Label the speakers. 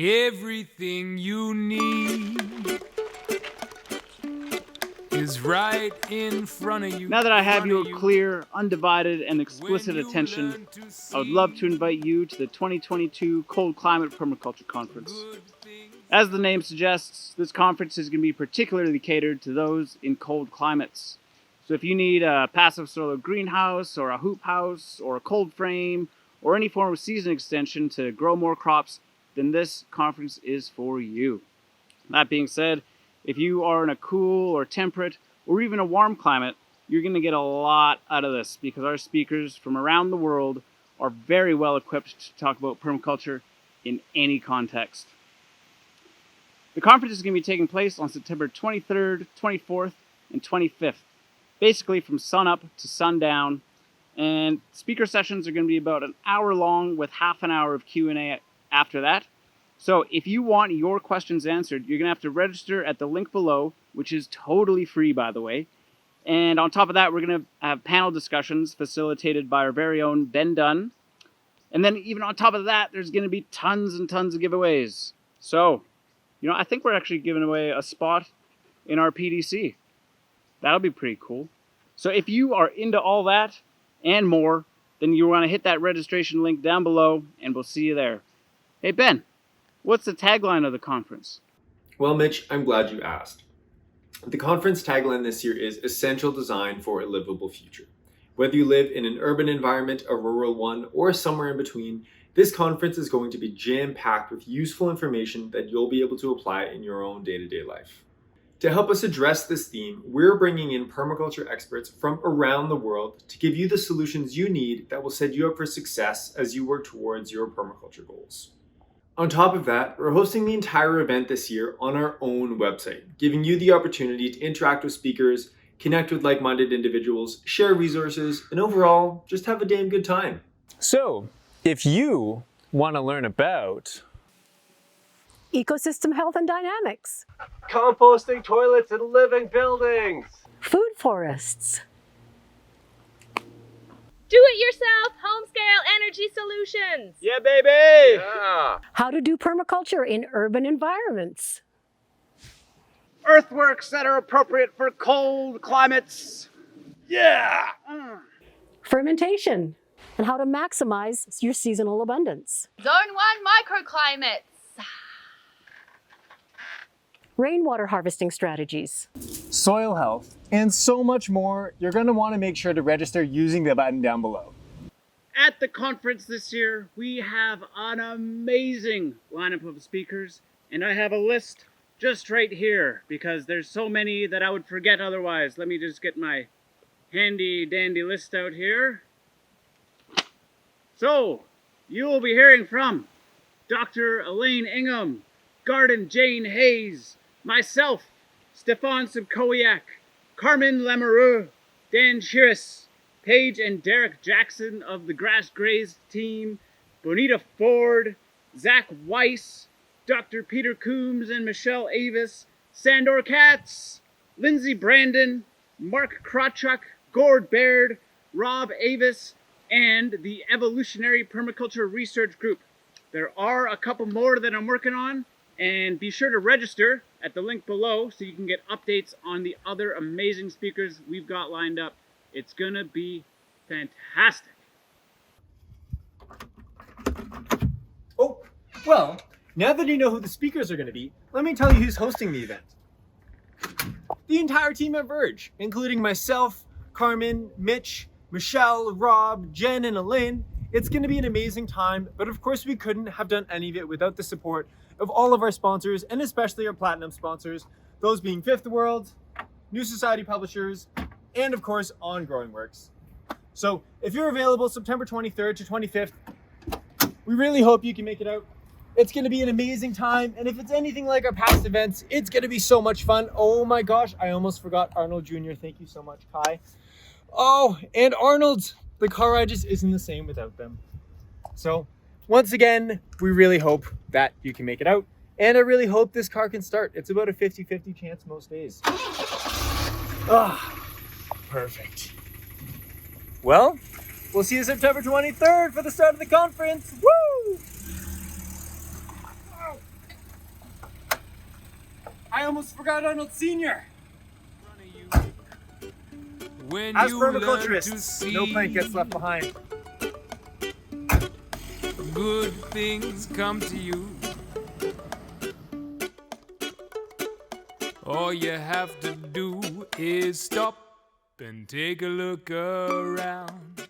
Speaker 1: Everything you need is right in front of you.
Speaker 2: Now that I have your clear, undivided, and explicit attention, I would love to invite you to the 2022 Cold Climate Permaculture Conference. As the name suggests, this conference is going to be particularly catered to those in cold climates. So if you need a passive solar greenhouse, or a hoop house, or a cold frame, or any form of season extension to grow more crops, then this conference is for you. That being said, if you are in a cool or temperate or even a warm climate, you're going to get a lot out of this because our speakers from around the world are very well equipped to talk about permaculture in any context. The conference is going to be taking place on September 23rd, 24th, and 25th, basically from sunup to sundown, and speaker sessions are going to be about an hour long with half an hour of Q&A after that. So if you want your questions answered, you're going to have to register at the link below, which is totally free, by the way. And on top of that, we're going to have panel discussions facilitated by our very own Ben Dunn. And then even on top of that, there's going to be tons and tons of giveaways. So, I think we're actually giving away a spot in our PDC. That'll be pretty cool. So if you are into all that and more, then you want to hit that registration link down below, and we'll see you there. Hey, Ben, what's the tagline of the conference?
Speaker 3: Well, Mitch, I'm glad you asked. The conference tagline this year is Essential Design for a Livable Future. Whether you live in an urban environment, a rural one, or somewhere in between, this conference is going to be jam-packed with useful information that you'll be able to apply in your own day-to-day life. To help us address this theme, we're bringing in permaculture experts from around the world to give you the solutions you need that will set you up for success as you work towards your permaculture goals. On top of that, we're hosting the entire event this year on our own website, giving you the opportunity to interact with speakers, connect with like-minded individuals, share resources, and overall, just have a damn good time.
Speaker 4: So, if you want to learn about
Speaker 5: ecosystem health and dynamics,
Speaker 6: composting toilets in living buildings,
Speaker 5: food forests,
Speaker 7: do-it-yourself home-scale energy solutions.
Speaker 6: Yeah, baby! Yeah.
Speaker 5: how to do permaculture in urban environments,
Speaker 2: Earthworks that are appropriate for cold climates.
Speaker 6: Yeah!
Speaker 5: fermentation, and how to maximize your seasonal abundance,
Speaker 7: Zone 1 microclimates.
Speaker 5: rainwater harvesting strategies,
Speaker 4: soil health, and so much more, you're going to want to make sure to register using the button down below.
Speaker 2: At the conference this year, we have an amazing lineup of speakers, and I have a list just right here because there's so many that I would forget otherwise. Let me just get my handy dandy list out here. So, you will be hearing from Dr. Elaine Ingham, Garden Jane Hayes, myself, Stefan Subkowiak, Carmen Lamoureux, Dan Shiris, Paige and Derek Jackson of the Grass Graze team, Bonita Ford, Zach Weiss, Dr. Peter Coombs and Michelle Avis, Sandor Katz, Lindsay Brandon, Mark Krawchuk, Gord Baird, Rob Avis, and the Evolutionary Permaculture Research Group. There are a couple more that I'm working on, and be sure to register at the link below so you can get updates on the other amazing speakers we've got lined up. It's gonna be fantastic.
Speaker 3: Oh, well, now that you know who the speakers are going to be, let me tell you who's hosting the event. The entire team at Verge, including myself, Carmen, Mitch, Michelle, Rob, Jen, and Elaine. It's going to be an amazing time, but of course we couldn't have done any of it without the support of all of our sponsors, and especially our platinum sponsors, those being Fifth World, New Society Publishers, and of course On Growing Works. So if you're available September 23rd to 25th, we really hope you can make it out. It's going to be an amazing time, and if it's anything like our past events, it's going to be so much fun. Oh my gosh, I almost forgot Arnold Jr. Thank you so much, Kai. Oh, and Arnold, the car ride just isn't the same without them. So once again, we really hope that you can make it out, and I really hope this car can start. It's about a 50-50 chance most days. Ah, perfect. Well, we'll see you September 23rd for the start of the conference. Woo! I almost forgot Arnold Sr.
Speaker 1: When
Speaker 3: As
Speaker 1: you learn to
Speaker 3: permaculturists,
Speaker 1: see
Speaker 3: no plant gets left behind.
Speaker 1: good things come to you. All you have to do is stop and take a look around.